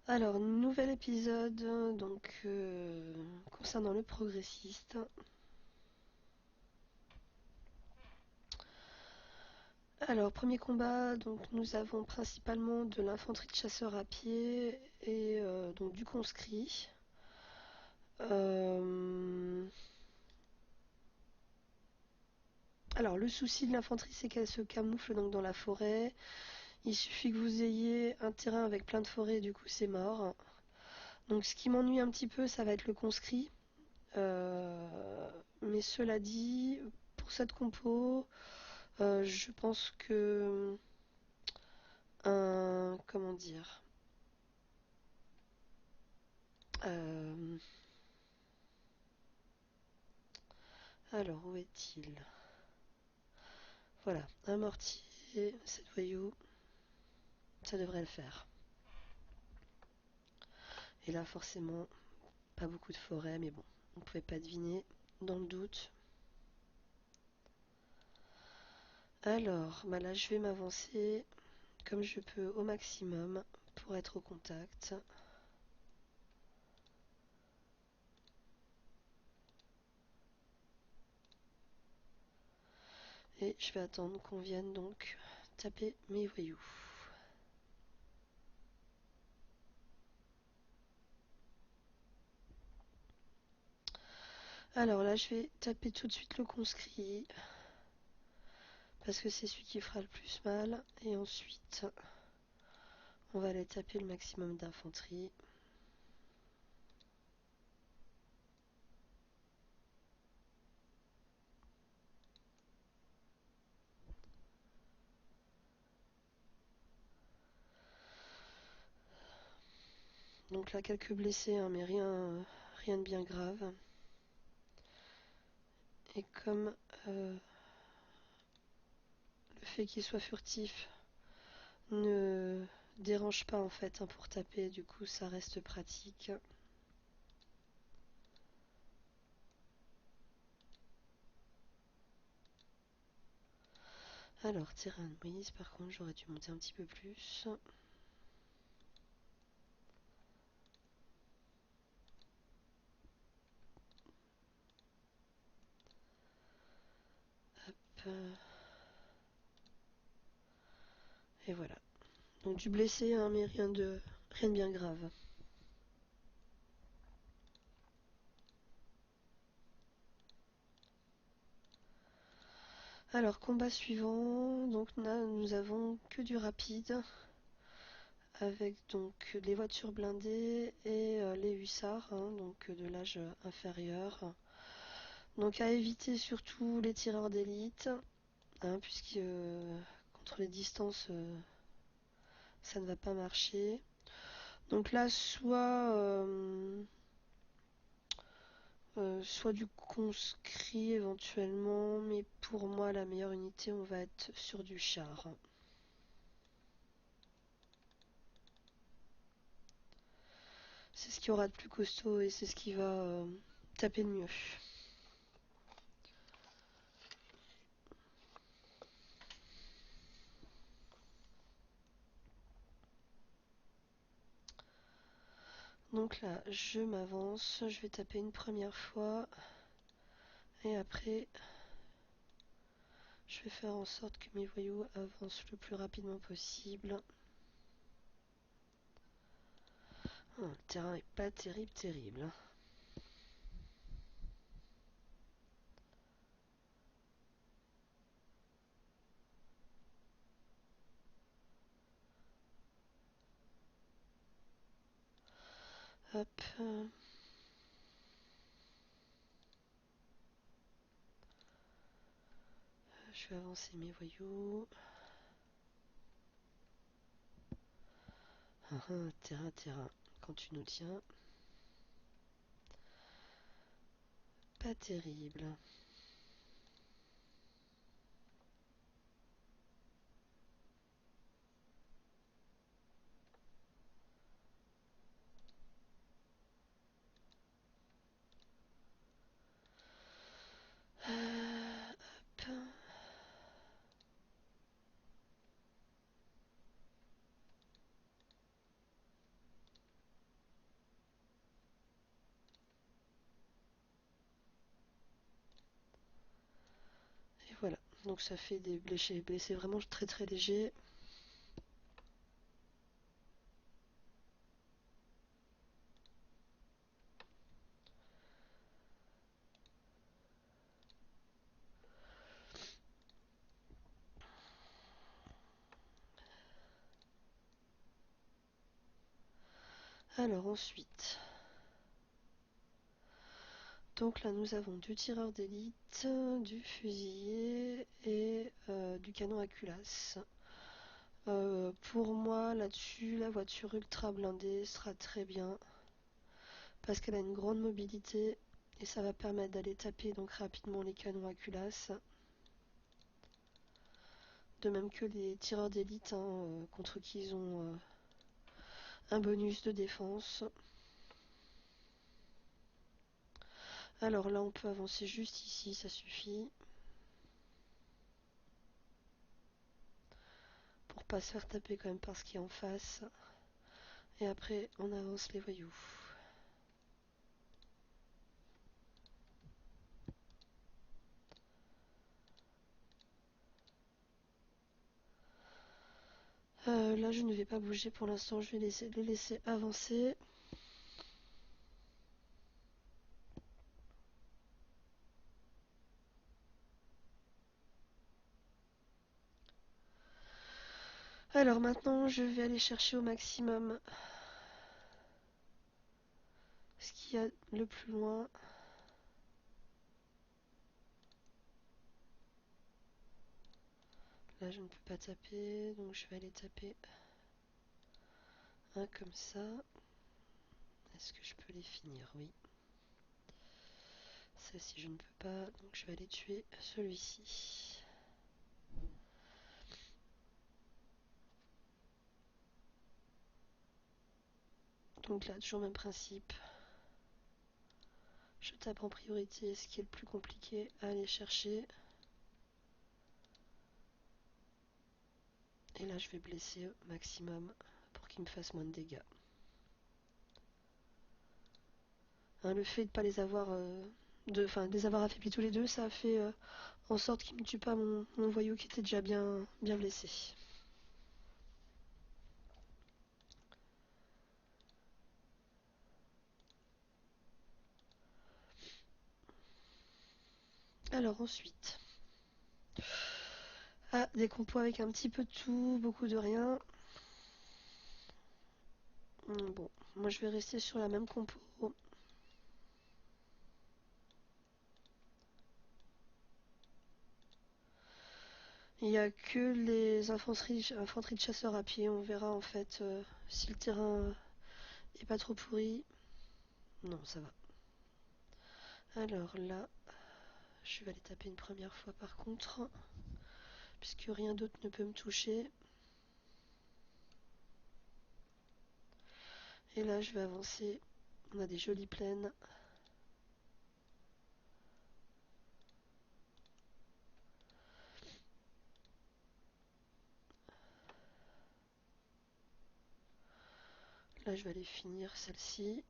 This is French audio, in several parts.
Alors, nouvel épisode concernant le progressiste. Alors, premier combat, donc nous avons principalement de l'infanterie de chasseurs à pied et donc du conscrit. Euh, Alors, le souci de l'infanterie, c'est qu'elle se camoufle donc dans la forêt. Il suffit que vous ayez un terrain avec plein de forêts, du coup c'est mort. Donc, ce qui m'ennuie un petit peu, ça va être le conscrit. Mais cela dit, pour cette compo, je pense que comment dire, euh, alors où est-il? Voilà, un mortier, 7 voyous, ça devrait le faire. Et là, forcément, pas beaucoup de forêt, mais bon, on pouvait pas deviner. Dans le doute. Alors, bah là, je vais m'avancer comme je peux au maximum pour être au contact. Et je vais attendre qu'on vienne donc taper mes voyous. Alors là, je vais taper tout de suite le conscrit parce que c'est celui qui fera le plus mal. Et ensuite, on va aller taper le maximum d'infanterie. Donc là, quelques blessés, hein, mais rien de bien grave. Et comme le fait qu'il soit furtif ne dérange pas en fait, hein, pour taper, du coup ça reste pratique. Alors, terrain de Moïse, par contre, j'aurais dû monter un petit peu plus. Hop. Et voilà. Donc du blessé, hein, mais rien de bien grave. Alors, combat suivant. Donc là, nous avons que du rapide. Avec donc les voitures blindées et les hussards, hein, donc de l'âge inférieur. Donc à éviter surtout les tireurs d'élite, hein, puisque contre les distances, ça ne va pas marcher. Donc là, soit du conscrit éventuellement, mais pour moi, la meilleure unité, on va être sur du char. C'est ce qui aura de plus costaud et c'est ce qui va taper de mieux. Donc là, je m'avance, je vais taper une première fois et après, je vais faire en sorte que mes voyous avancent le plus rapidement possible. Le terrain est pas terrible. Hop. Je vais avancer mes voyous. Terrain. Quand tu nous tiens, pas terrible. Hop. Donc ça fait des blessés vraiment très très légers. Alors ensuite, donc là nous avons du tireur d'élite, du fusilier et du canon à culasse. Pour moi là-dessus, la voiture ultra blindée sera très bien parce qu'elle a une grande mobilité et ça va permettre d'aller taper donc rapidement les canons à culasse. De même que les tireurs d'élite contre qui ils ont un bonus de défense. Alors là on peut avancer juste ici, ça suffit. Pour pas se faire taper quand même par ce qui est en face. Et après on avance les voyous. Là je ne vais pas bouger pour l'instant, je vais les laisser avancer. Alors maintenant je vais aller chercher au maximum ce qu'il y a le plus loin. Là je ne peux pas taper, donc je vais aller taper un comme ça. Est-ce que je peux les finir? Oui. Celle-ci je ne peux pas, donc je vais aller tuer celui-ci. Donc là toujours le même principe. Je tape en priorité ce qui est le plus compliqué à aller chercher. Et là je vais blesser au maximum pour qu'il me fasse moins de dégâts. Le fait de pas les avoir, de les avoir affaiblis tous les deux, ça a fait en sorte qu'il ne me tue pas mon voyou qui était déjà bien blessé. Alors ensuite, des compos avec un petit peu de tout, beaucoup de rien. Bon, moi je vais rester sur la même compo. Il n'y a que les infanteries de chasseurs à pied. On verra en fait si le terrain est pas trop pourri. Non, ça va. Alors là, je vais aller taper une première fois par contre, puisque rien d'autre ne peut me toucher. Et là, je vais avancer. On a des jolies plaines. Là, je vais aller finir celle-ci.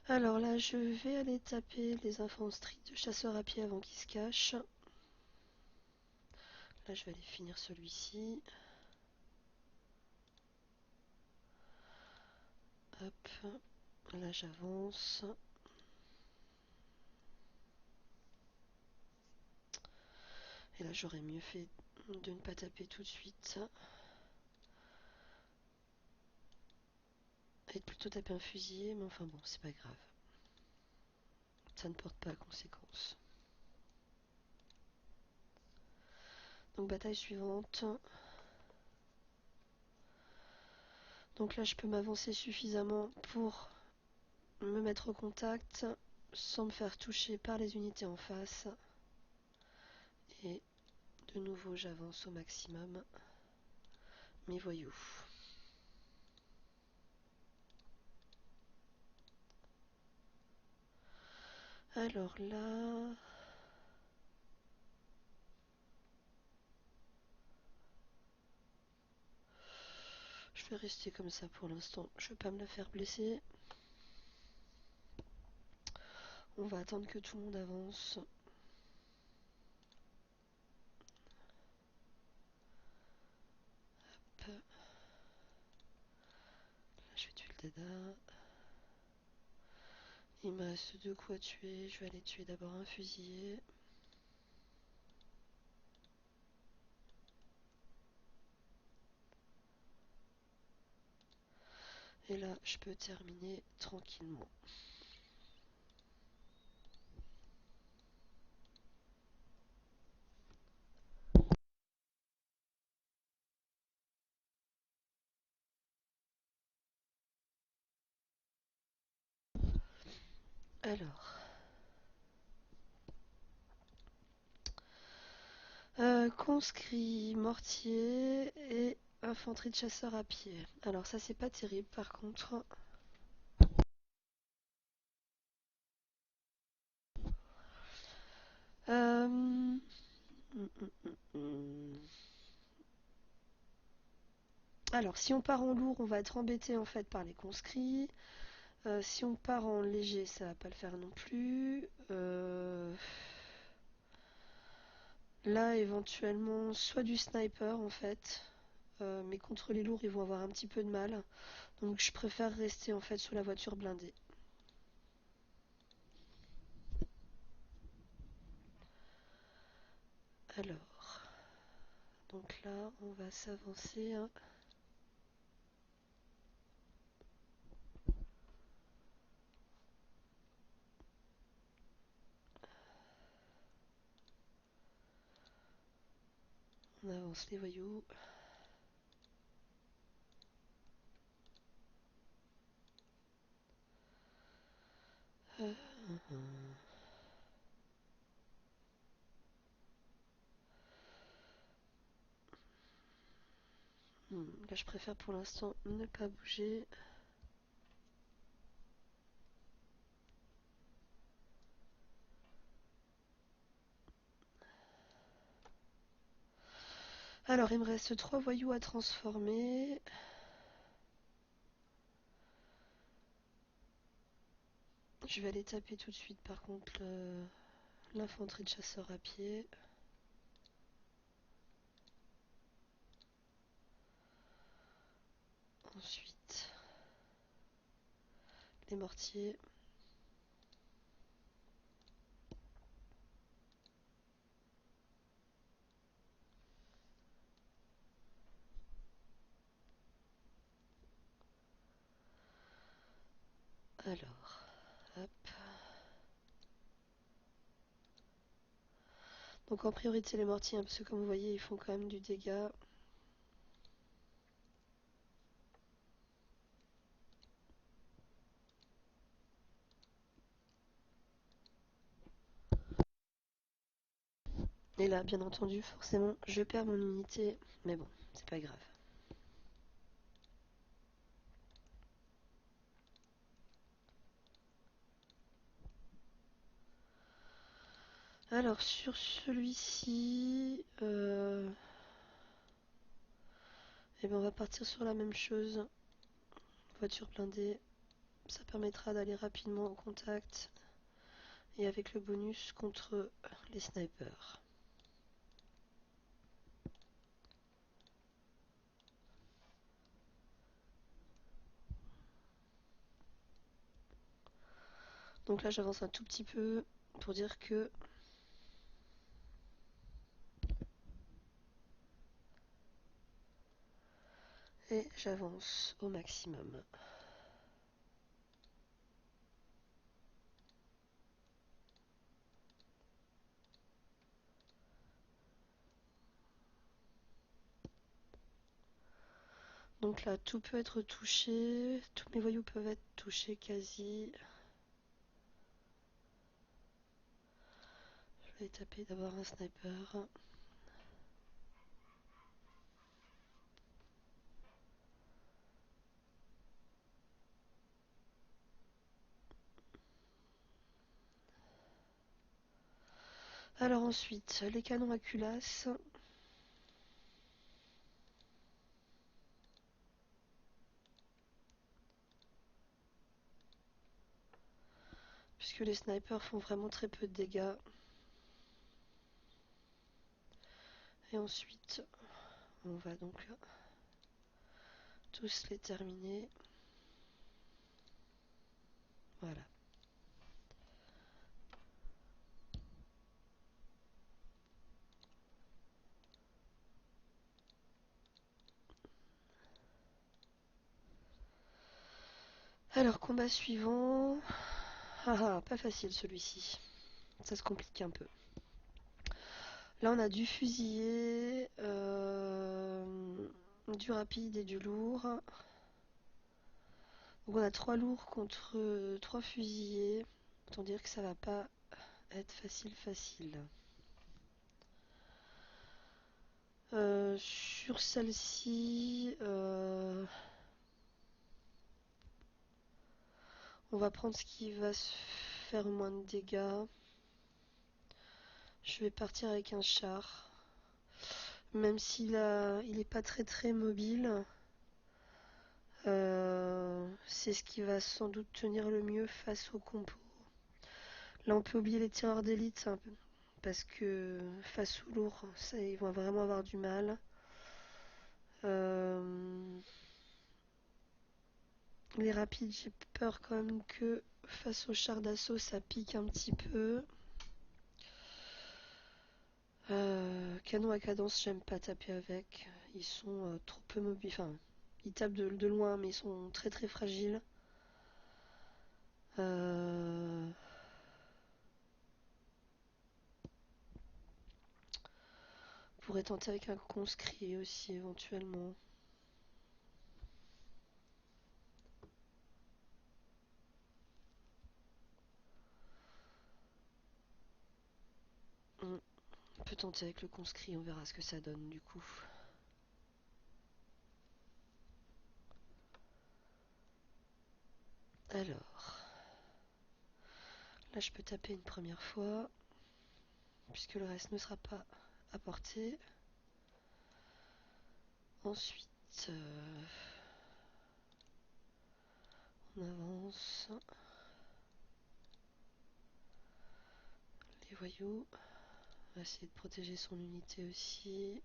Alors là, je vais aller taper les infanteries de chasseurs à pied avant qu'ils se cachent. Là, je vais aller finir celui-ci. Hop. Là, j'avance. Et là, j'aurais mieux fait de ne pas taper tout de suite. Et de plutôt taper un fusilier, mais enfin bon, c'est pas grave. Ça ne porte pas à conséquence. Donc, bataille suivante. Donc là, je peux m'avancer suffisamment pour me mettre au contact sans me faire toucher par les unités en face. Et de nouveau, j'avance au maximum mes voyous. Alors là, vais rester comme ça pour l'instant. Je veux pas me la faire blesser. On va attendre que tout le monde avance. Hop. Là, je vais tuer le dada. Il me reste 2 coups à tuer. Je vais aller tuer d'abord un fusillé. Et là, je peux terminer tranquillement. Alors, conscrit, mortier et infanterie de chasseurs à pied. Alors ça c'est pas terrible par contre. Euh... hum, hum, hum. Alors si on part en lourd, on va être embêté en fait par les conscrits. Si on part en léger, ça va pas le faire non plus. Là éventuellement soit du sniper en fait. Mais contre les lourds ils vont avoir un petit peu de mal. Donc je préfère rester en fait sous la voiture blindée. Alors, donc là on va s'avancer, hein. On avance les voyous. Euh, Là je préfère pour l'instant ne pas bouger. Alors il me reste 3 voyous à transformer. Je vais aller taper tout de suite par contre l'infanterie de chasseurs à pied. Ensuite les mortiers. Alors, hop. Donc en priorité les mortiers, hein, parce que comme vous voyez ils font quand même du dégât. Et là bien entendu forcément je perds mon unité. Mais bon, c'est pas grave. Alors sur celui-ci, eh ben, on va partir sur la même chose. Voiture blindée, ça permettra d'aller rapidement au contact et avec le bonus contre les snipers. Donc là j'avance un tout petit peu pour dire que et j'avance au maximum. Donc là tout peut être touché, tous mes voyous peuvent être touchés quasi. Je vais taper d'abord un sniper. Alors ensuite, les canons à culasse. Parce que les snipers font vraiment très peu de dégâts. Et ensuite, on va donc tous les terminer. Voilà. Alors, combat suivant. Ah ah, pas facile celui-ci. Ça se complique un peu. Là, on a du fusillé, du rapide et du lourd. Donc, on a 3 lourds contre 3 fusillés. Autant dire que ça va pas être facile. Sur celle-ci, on va prendre ce qui va se faire moins de dégâts. Je vais partir avec un char. Même s'il il est pas très mobile, c'est ce qui va sans doute tenir le mieux face au compo. Là, on peut oublier les tireurs d'élite parce que face au lourd, ça, ils vont vraiment avoir du mal. Les rapides, j'ai peur quand même que face au char d'assaut, ça pique un petit peu. Canon à cadence, j'aime pas taper avec. Ils sont trop peu mobiles. Enfin, ils tapent de loin, mais ils sont très fragiles. Euh, on pourrait tenter avec un conscrit aussi, éventuellement. On peut tenter avec le conscrit, on verra ce que ça donne du coup. Alors, là je peux taper une première fois, puisque le reste ne sera pas à portée. Ensuite, on avance. Les voyous. On va essayer de protéger son unité aussi.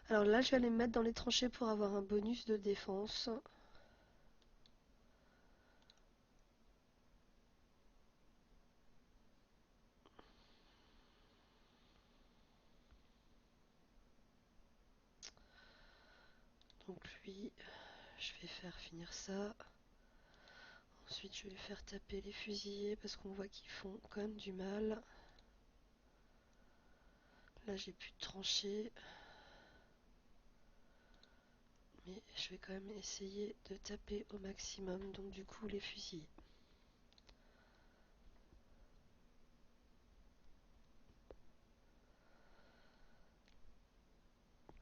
Alors là, je vais aller me mettre dans les tranchées pour avoir un bonus de défense. Donc lui, je vais faire finir ça. Ensuite, je vais faire taper les fusillés parce qu'on voit qu'ils font quand même du mal. Là, j'ai plus de tranchées. Mais je vais quand même essayer de taper au maximum. Donc du coup, les fusillés.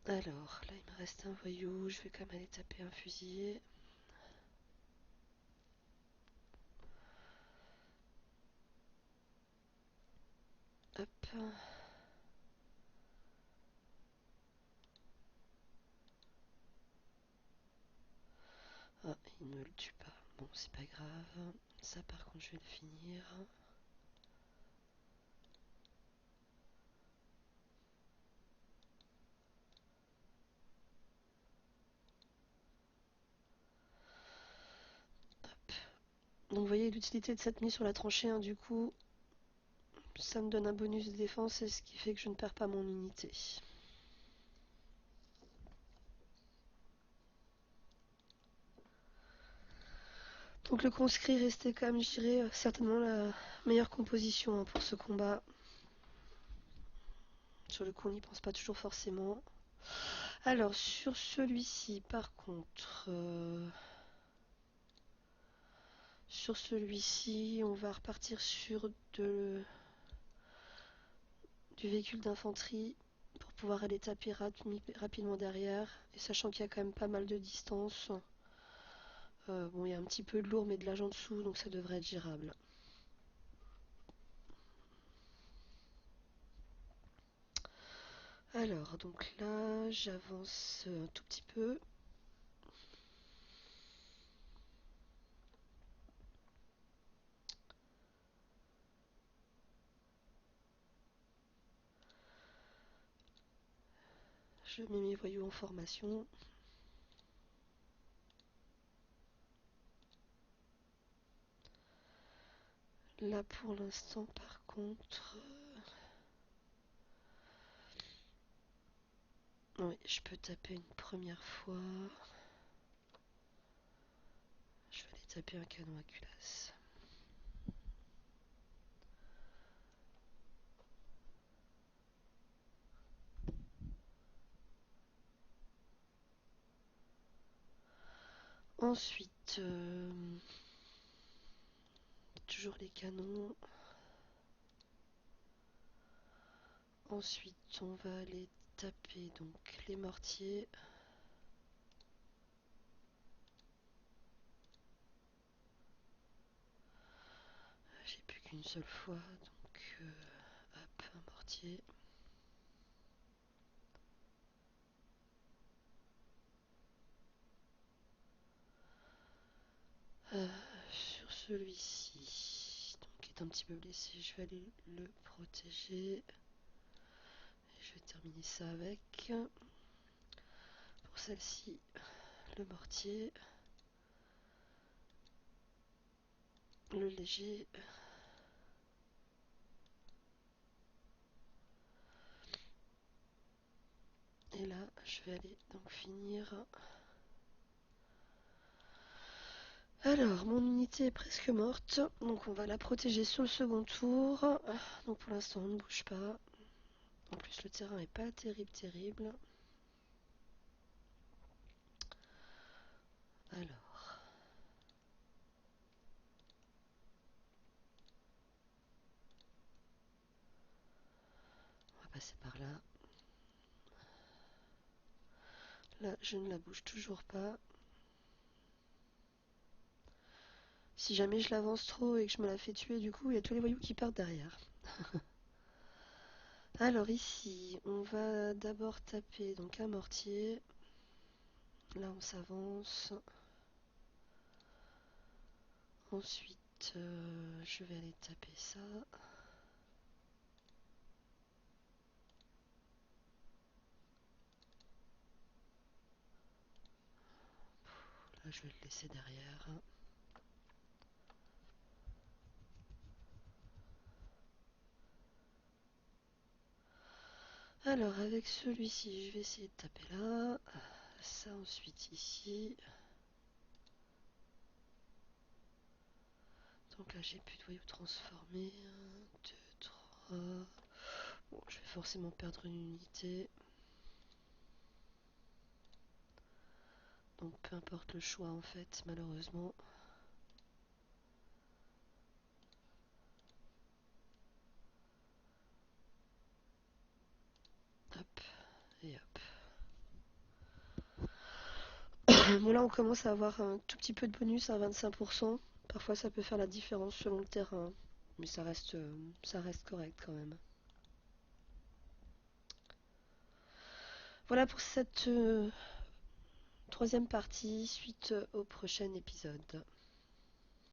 Alors, là, il me reste un voyou. Je vais quand même aller taper un fusillé. Hop. Ah, il ne le tue pas. Bon, c'est pas grave. Ça, par contre, je vais le finir. Hop. Donc, vous voyez l'utilité de cette mise sur la tranchée, hein, du coup, ça me donne un bonus de défense et ce qui fait que je ne perds pas mon unité. Donc le conscrit restait quand même, je dirais, certainement la meilleure composition, hein, pour ce combat. Sur le coup, on n'y pense pas toujours forcément. Alors, sur celui-ci, par contre, sur celui-ci, on va repartir sur du véhicule d'infanterie pour pouvoir aller taper rapidement derrière. Et sachant qu'il y a quand même pas mal de distance. Bon, il y a un petit peu de lourd, mais de l'âge en dessous, donc ça devrait être gérable. Alors, donc là, j'avance un tout petit peu. Je mets mes voyous en formation. Là, pour l'instant, par contre... oui, je peux taper une première fois. Je vais aller taper un canon à culasse. Ensuite, toujours les canons. Ensuite, on va aller taper donc les mortiers. J'ai plus qu'une seule fois, donc hop, un mortier. Sur celui-ci, donc est un petit peu blessé, je vais aller le protéger. Et je vais terminer ça avec. Pour celle-ci, le mortier, le léger. Et là, je vais aller donc finir. Alors, mon unité est presque morte, donc on va la protéger sur le second tour. Donc pour l'instant, on ne bouge pas. En plus, le terrain est pas terrible. Alors, on va passer par là. Là, je ne la bouge toujours pas. Si jamais je l'avance trop et que je me la fais tuer, du coup, il y a tous les voyous qui partent derrière. Alors ici, on va d'abord taper donc un mortier. Là, on s'avance. Ensuite, je vais aller taper ça. Là, je vais le laisser derrière. Alors, avec celui-ci, je vais essayer de taper là. Ça, ensuite, ici. Donc là, j'ai plus de voyous transformés. 1, 2, 3. Bon, je vais forcément perdre une unité. Donc, peu importe le choix, en fait, malheureusement. Hop, et hop. Bon, là, on commence à avoir un tout petit peu de bonus à 25%. Parfois, ça peut faire la différence selon le terrain. Mais ça reste correct quand même. Voilà pour cette troisième partie, suite au prochain épisode.